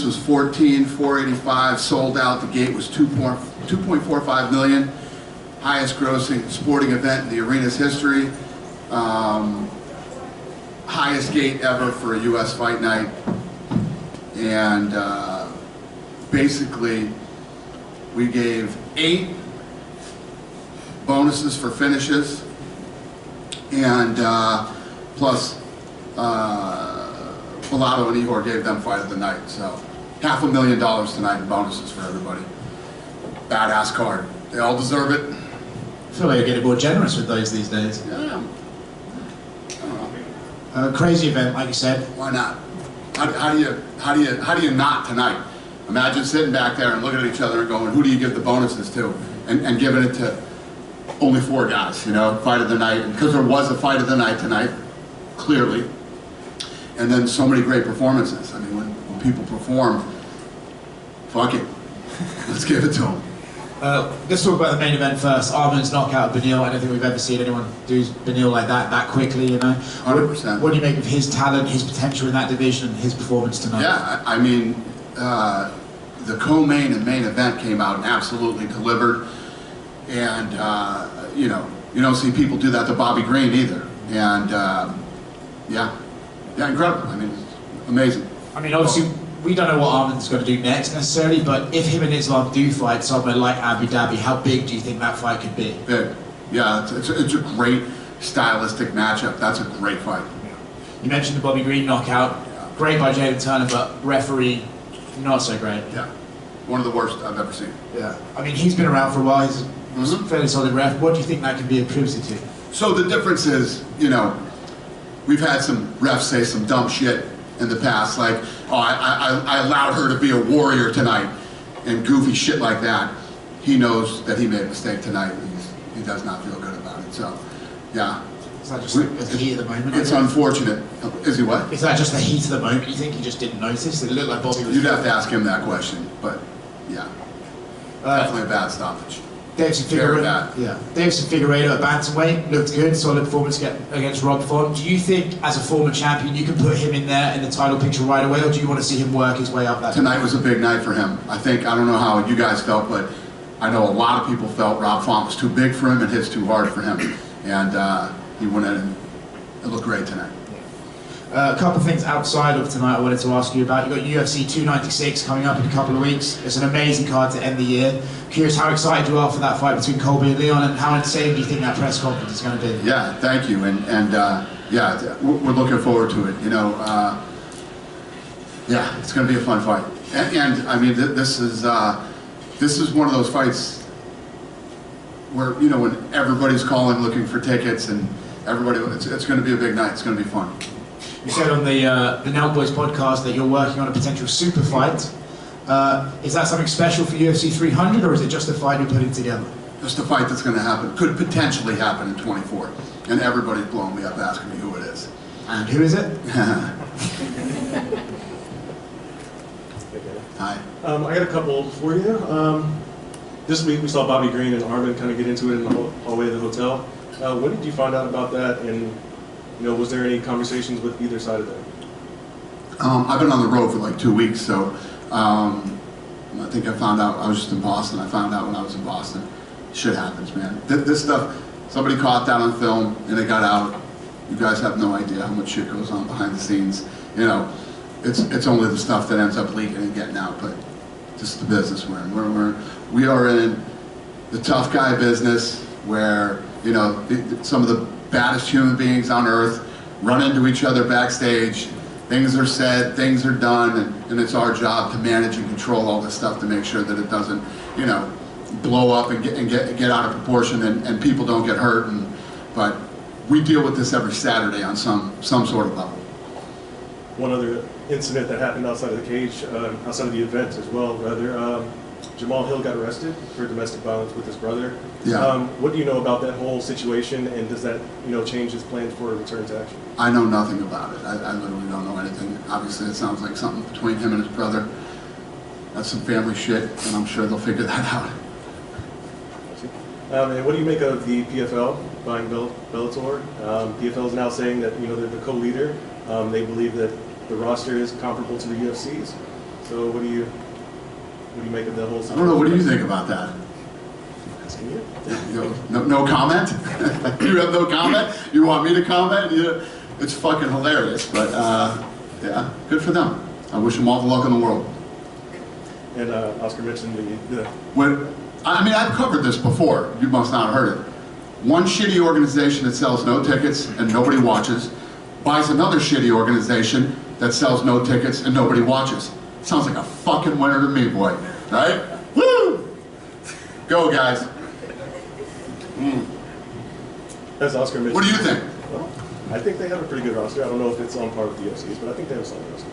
was 14,485, sold out. The gate was 2.45 million. Highest grossing sporting event in the arena's history. Highest gate ever for a US fight night. And basically, we gave 8 bonuses for finishes, and plus Bellator and Ihor gave them fight of the night. So $500,000 tonight in bonuses for everybody. Badass card. They all deserve it. I feel like you're getting more generous with those these days. Yeah. Crazy event, like you said. Why not? How do you not tonight? Imagine sitting back there and looking at each other and going, who do you give the bonuses to? And giving it to only 4 guys, you know, fight of the night. Because there was a fight of the night tonight, clearly. And then so many great performances. I mean, when people perform, fuck it. Let's give it to them. Let's talk about the main event first. Arman's knockout of Beneil. I don't think we've ever seen anyone do Beneil like that quickly, you know. 100%. What do you make of his talent, his potential in that division, and his performance tonight? Yeah, I mean, the co-main and main event came out and absolutely delivered. And, you know, you don't see people do that to Bobby Green either. And, yeah, incredible. I mean, it's amazing. I mean, obviously, we don't know what Arman's going to do next necessarily, but if him and Islam do fight somewhere like Abu Dhabi, how big do you think that fight could be? Big. Yeah, it's a great stylistic matchup. That's a great fight. Yeah. You mentioned the Bobby Green knockout. Yeah. Great by Jalen Turner, but referee, not so great. Yeah, one of the worst I've ever seen. Yeah. I mean, he's been around for a while. He's a fairly solid ref. What do you think that can be attributed to? So the difference is, you know, we've had some refs say some dumb shit in the past, like, oh, I allowed her to be a warrior tonight, and goofy shit like that. He knows that he made a mistake tonight. He does not feel good about it. So, yeah. Is that just the heat of the moment? It's unfortunate. Is he what? Is that just the heat of the moment? You think he just didn't notice? It looked like Bobby was... You'd have to ask him that question, but yeah. Definitely a bad stoppage. Davison Figueiredo at bantamweight looked good, solid performance against Rob Font. Do you think, as a former champion, you can put him in there in the title picture right away, or do you want to see him work his way up that? Tonight was a big night for him. I don't know how you guys felt, but I know a lot of people felt Rob Font was too big for him and hits too hard for him. And he went in and it looked great tonight. A couple of things outside of tonight I wanted to ask you about. You've got UFC 296 coming up in a couple of weeks. It's an amazing card to end the year. Curious how excited you are for that fight between Colby and Leon, and how insane do you think that press conference is going to be? Yeah, thank you. And yeah, we're looking forward to it. You know, yeah, it's going to be a fun fight. And I mean, this is one of those fights where, you know, when everybody's calling looking for tickets and everybody, it's going to be a big night. It's going to be fun. You said on the Nell Boys podcast that you're working on a potential super fight. Is that something special for UFC 300, or is it just a fight you're putting together? Just a fight that's going to happen, could potentially happen in 24. And everybody's blowing me up asking me who it is. And who is it? Hi. I got a couple for you. This week we saw Bobby Green and Arman kind of get into it in the hallway of the hotel. When did you find out about that, and was there any conversations with either side of that? I've been on the road for like 2 weeks, so I think I found out, I was just in Boston. I found out when I was in Boston. Shit happens, man. This stuff, somebody caught that on film and it got out. You guys have no idea how much shit goes on behind the scenes. You know, it's only the stuff that ends up leaking and getting out, but just the business we're in. We are in the tough guy business where, some of the baddest human beings on earth run into each other backstage. Things are said, things are done, and it's our job to manage and control all this stuff to make sure that it doesn't, blow up and get out of proportion and people don't get hurt. But we deal with this every Saturday on some sort of level. One other incident that happened outside of the cage, outside of the event as well, rather. Jamal Hill got arrested for domestic violence with his brother. Yeah. What do you know about that whole situation, and does that, change his plans for a return to action? I know nothing about it. I literally don't know anything. Obviously, it sounds like something between him and his brother. That's some family shit, and I'm sure they'll figure that out. And what do you make of the PFL buying Bellator? PFL is now saying that they're the co-leader. They believe that the roster is comparable to the UFC's. So what do you make of the whole I situation? don't know, what do you think about that? Asking you. No comment? You have no comment? You want me to comment? Yeah. It's fucking hilarious, but yeah, good for them. I wish them all the luck in the world. And Oscar mentioned the I mean, I've covered this before. You must not have heard it. One shitty organization that sells no tickets and nobody watches buys another shitty organization that sells no tickets and nobody watches. Sounds like a fucking winner to me, boy. Right? Woo! Go, guys. As Oscar mentioned. What do you think? Well, I think they have a pretty good roster. I don't know if it's on par with the UFC's, but I think they have a solid roster.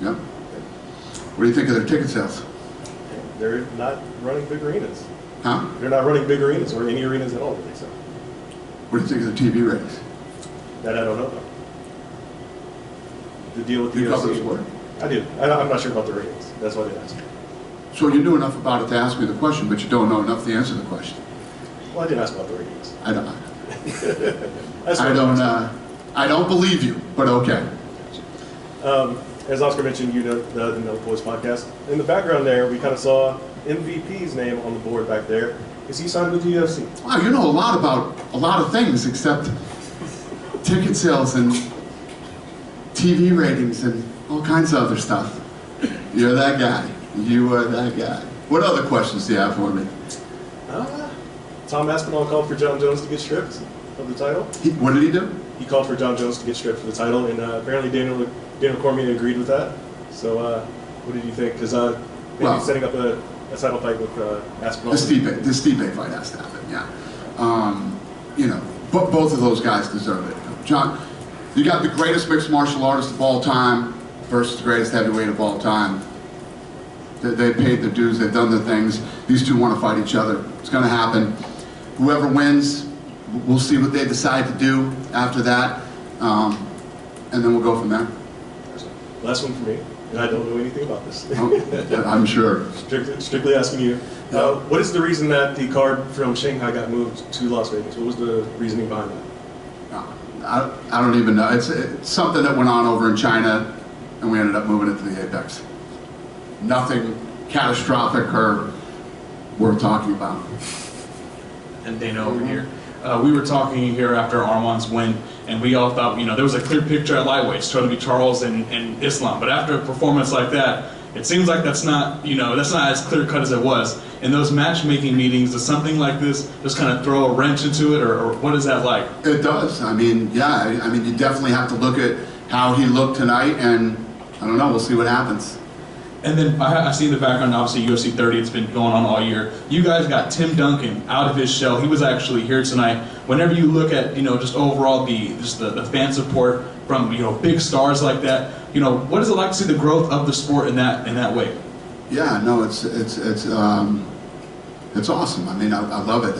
Yeah. What do you think of their ticket sales? They're not running big arenas. Huh? They're not running big arenas or any arenas at all, really. So What do you think of their TV ratings? that I don't know about. The deal with the You cover the UFC. sport? I do. I'm not sure about the ratings. That's why they asked me. So you knew enough about it to ask me the question, but you don't know enough to answer the question. Well, I didn't ask about the ratings. I don't. That's I what don't. I don't believe you, but okay. As Oscar mentioned, you know the No Boys podcast. In the background there, we kind of saw MVP's name on the board back there. Is he signed with the UFC? Wow, you know a lot about a lot of things except ticket sales and TV ratings and all kinds of other stuff. You're that guy. You are that guy. What other questions do you have for me? Tom Aspinall called for John Jones to get stripped of the title. What did he do? He called for John Jones to get stripped for the title, and apparently Daniel Cormier agreed with that. So, what did you think? Because maybe Well, setting up a title fight with Aspinall. The Stipe fight has to happen. Yeah. You know, both of those guys deserve it. John, you got the greatest mixed martial artist of all time versus the greatest heavyweight of all time. They paid their dues. They've done their things. These two want to fight each other. It's going to happen. Whoever wins, we'll see what they decide to do after that, and then we'll go from there. Last one for me, and I don't know anything about this. I'm sure. Strictly asking you. What is the reason that the card from Shanghai got moved to Las Vegas? What was the reasoning behind that? I don't even know. It's something that went on over in China, and we ended up moving it to the Apex. Nothing catastrophic or worth talking about. And Dana over here. We were talking here after Arman's win, and we all thought, there was a clear picture at lightweights, trying to be Charles and Islam. But after a performance like that, it seems like that's not as clear cut as it was. In those matchmaking meetings, does something like this just kind of throw a wrench into it, or what is that like? It does. I mean, yeah. I mean, you definitely have to look at how he looked tonight, and I don't know. We'll see what happens. And then I see in the background, obviously, UFC 30, it's been going on all year. You guys got Tim Duncan out of his shell. He was actually here tonight. Whenever you look at, just overall the fan support from, big stars like that, what is it like to see the growth of the sport in that way? Yeah, no, it's awesome. I mean, I love it.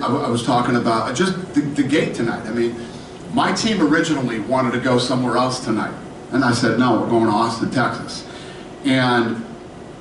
I was talking about just the gate tonight. I mean, my team originally wanted to go somewhere else tonight. And I said, no, we're going to Austin, Texas. And,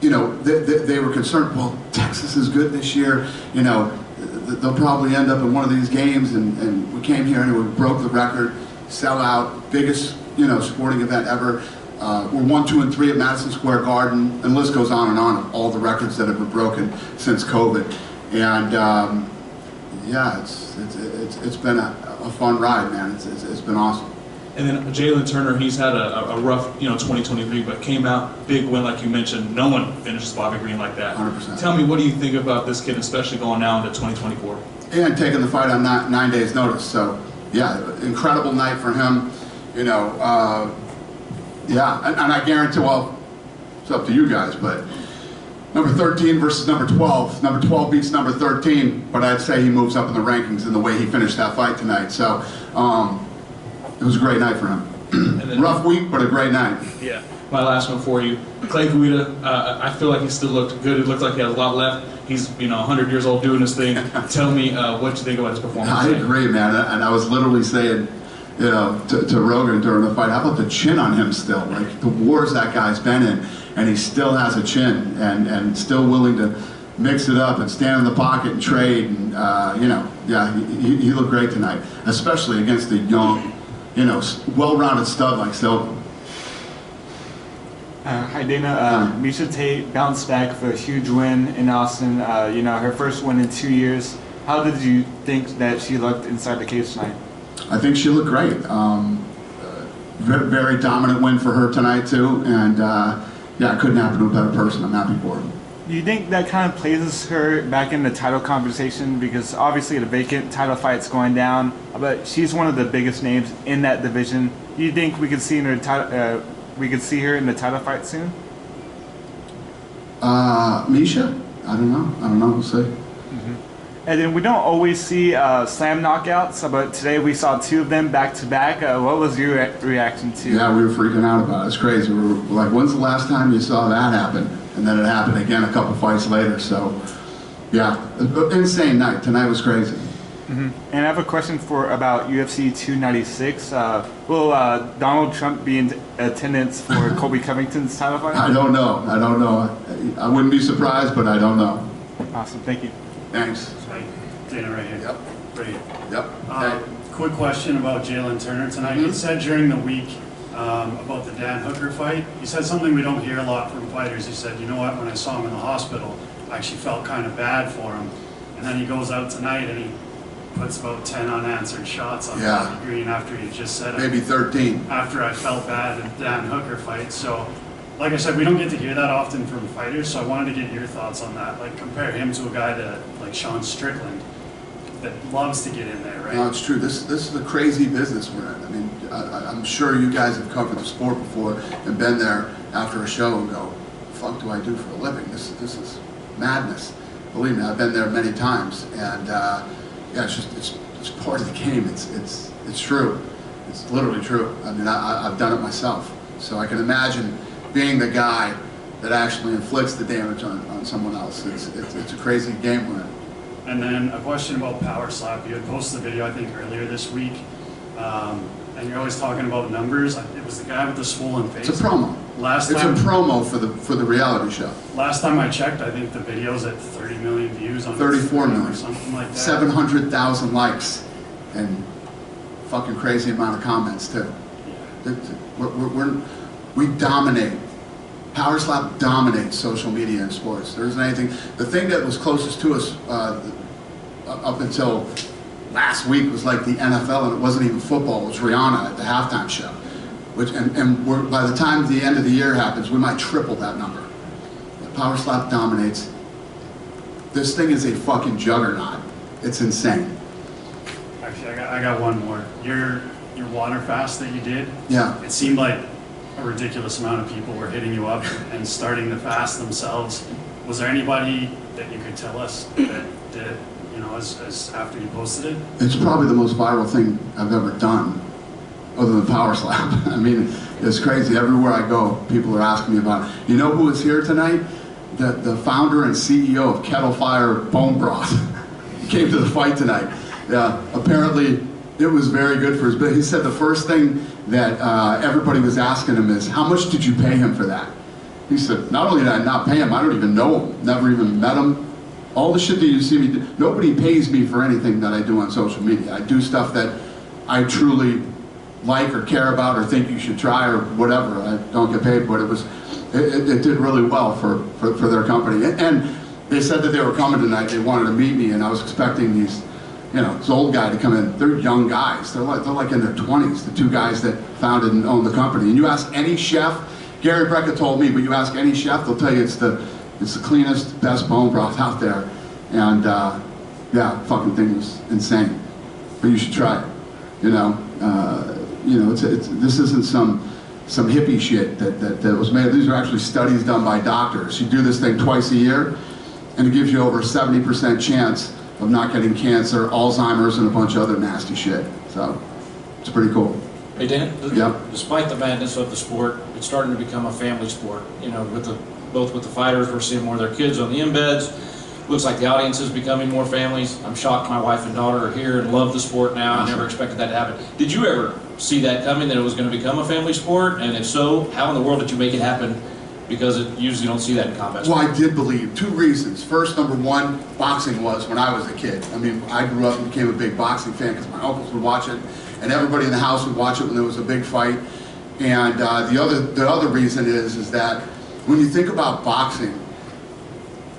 they were concerned, well, Texas is good this year. They'll probably end up in one of these games. And we came here and we broke the record, sell out, biggest, sporting event ever. We're 1, 2, and 3 at Madison Square Garden. And the list goes on of all the records that have been broken since COVID. And, yeah, it's been a fun ride, man. It's been awesome. And then Jalen Turner, he's had a rough, 2023, but came out, big win, like you mentioned. No one finishes Bobby Green like that. 100%. Tell me, what do you think about this kid, especially going now into 2024? And taking the fight on 9 days' notice. So, yeah, incredible night for him. Yeah, and I guarantee, well, it's up to you guys, but number 13 versus number 12. Number 12 beats number 13, but I'd say he moves up in the rankings in the way he finished that fight tonight. So, it was a great night for him. Rough week, but a great night. Yeah. My last one for you. Clay Guida, I feel like he still looked good. It looked like he had a lot left. He's, 100 years old doing this thing. Tell me what you think about his performance. I agree, man. And I was literally saying, to Rogan during the fight, how about the chin on him still? Like, the wars that guy's been in, and he still has a chin, and still willing to mix it up and stand in the pocket and trade. And, yeah, he looked great tonight, especially against the young, well-rounded stud like Silva. Hi Dana, Misha Tate bounced back for a huge win in Austin, her first win in 2 years. How did you think that she looked inside the cage tonight? I think she looked great. Very, very dominant win for her tonight too, and yeah, it couldn't happen to a better person. I'm happy for her. Do you think that kind of places her back in the title conversation? Because obviously the vacant title fight's going down, but she's one of the biggest names in that division. Do you think we could see her in the title fight soon? Misha? I don't know. We'll see. And then we don't always see slam knockouts, but today we saw 2 of them back to back. What was your reaction to? Yeah, we were freaking out about it. It's crazy. We were like, when's the last time you saw that happen? And then it happened again a couple fights later. So, yeah, insane night. Tonight was crazy. And I have a question about UFC 296. Will Donald Trump be in attendance for Colby Covington's title fight? I don't know. I wouldn't be surprised, but I don't know. Awesome, thank you. Thanks. Hi, Dana right here. Yep. Right here. Yep. Quick question about Jalen Turner tonight. You said during the week about the Dan Hooker fight, you said something we don't hear a lot from fighters. You said, you know what, when I saw him in the hospital, I actually felt kind of bad for him. And then he goes out tonight and he puts about 10 unanswered shots on Bobby Green after he just said it. Maybe 13. After I felt bad at the Dan Hooker fight. So, like I said, we don't get to hear that often from fighters, so I wanted to get your thoughts on that. Like, compare him to a guy like Sean Strickland that loves to get in there, right? No, it's true. This is a crazy business we're in. I mean, I'm sure you guys have covered the sport before and been there after a show and go, "The fuck do I do for a living? This is madness." Believe me, I've been there many times, and yeah, it's part of the game. It's true. It's literally true. I mean, I've done it myself, so I can imagine being the guy that actually inflicts the damage on someone else. It's a crazy game we're in. And then a question about Power Slap. You had posted a video, I think, earlier this week, and you're always talking about numbers. It was the guy with the swollen face. It's a promo. It's a promo for the reality show. Last time I checked, I think the video's at 30 million views on 34 Instagram million. or something like that. 700,000 likes, and fucking crazy amount of comments too. We dominate. Power Slap dominates social media and sports. There isn't anything. The thing that was closest to us up until last week was like the NFL, and it wasn't even football. It was Rihanna at the halftime show. By the time the end of the year happens, we might triple that number. Power Slap dominates. This thing is a fucking juggernaut. It's insane. Actually, I got one more. Your water fast that you did. Yeah. It seemed like a ridiculous amount of people were hitting you up and starting the fast themselves. Was there anybody that you could tell us that did it, as after you posted it? It's probably the most viral thing I've ever done, other than Power Slap. I mean, it's crazy. Everywhere I go, people are asking me about it. You know who was here tonight? The founder and CEO of Kettle Fire Bone Broth. He came to the fight tonight. Yeah, apparently it was very good for his business. He said the first thing that everybody was asking him is, how much did you pay him for that? He said, not only did I not pay him, I don't even know him, never even met him. All the shit that you see me do, nobody pays me for anything that I do on social media. I do stuff that I truly like or care about or think you should try or whatever. I don't get paid, but it did really well for their company. And they said that they were coming tonight, they wanted to meet me, and I was expecting these, this old guy to come in. They're young guys. They're like in their 20s, the 2 guys that founded and owned the company. And you ask any chef, Gary Brecka told me, but you ask any chef, they'll tell you it's the cleanest, best bone broth out there. And yeah, fucking thing was insane. But you should try it. This isn't some hippie shit that was made. These are actually studies done by doctors. You do this thing twice a year, and it gives you over a 70% chance of not getting cancer, Alzheimer's, and a bunch of other nasty shit. So, it's pretty cool. Hey Dan, Yep. Despite the madness of the sport, it's starting to become a family sport. Both with the fighters, we're seeing more of their kids on the embeds. Looks like the audience is becoming more families. I'm shocked my wife and daughter are here and love the sport now. I never expected that to happen. Did you ever see that coming, that it was going to become a family sport? And if so, how in the world did you make it happen? Because it usually don't see that in combat Well, sports. I did believe. 2 reasons. First, number 1, boxing was when I was a kid. I mean, I grew up and became a big boxing fan because my uncles would watch it, and everybody in the house would watch it when there was a big fight. And the other reason is that when you think about boxing,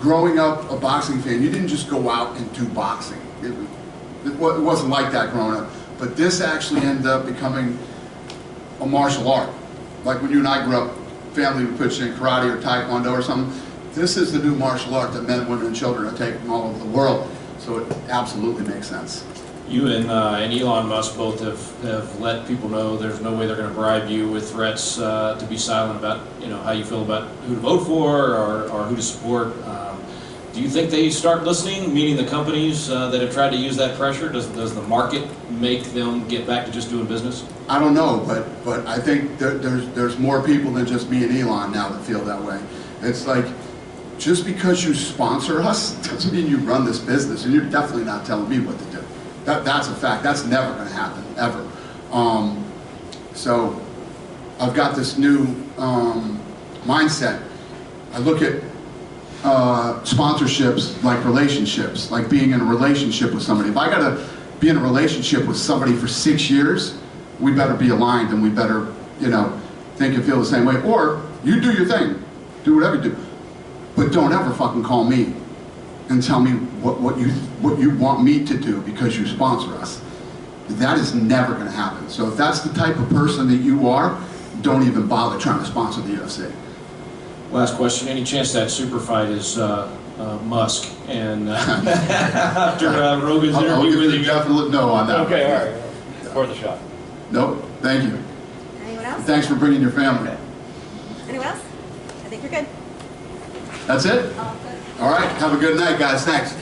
growing up a boxing fan, you didn't just go out and do boxing. It wasn't like that growing up. But this actually ended up becoming a martial art. Like when you and I grew up, family would put you in karate or taekwondo or something. This is the new martial art that men, women, and children are taking all over the world. So it absolutely makes sense. You and Elon Musk both have let people know there's no way they're going to bribe you with threats to be silent about how you feel about who to vote for or who to support. Do you think they start listening, meaning the companies that have tried to use that pressure? Does the market make them get back to just doing business? I don't know, but I think there's more people than just me and Elon now that feel that way. It's like, just because you sponsor us doesn't mean you run this business, and you're definitely not telling me what to do. That's a fact. That's never going to happen, ever. So I've got this new mindset. I look at sponsorships like relationships, like being in a relationship with somebody. If I got to be in a relationship with somebody for 6 years, we better be aligned, and we better, think and feel the same way. Or you do your thing, do whatever you do, but don't ever fucking call me and tell me what you want me to do because you sponsor us. That is never going to happen. So if that's the type of person that you are, don't even bother trying to sponsor the UFC. Last question. Any chance that super fight is Musk? And after Rogan's I'll interview give with you a him. definite no on that. Okay, all right. It's worth a shot. Nope. Thank you. Anyone else? Thanks for bringing your family. Anyone else? I think you're good. That's it? All right. Have a good night, guys. Thanks.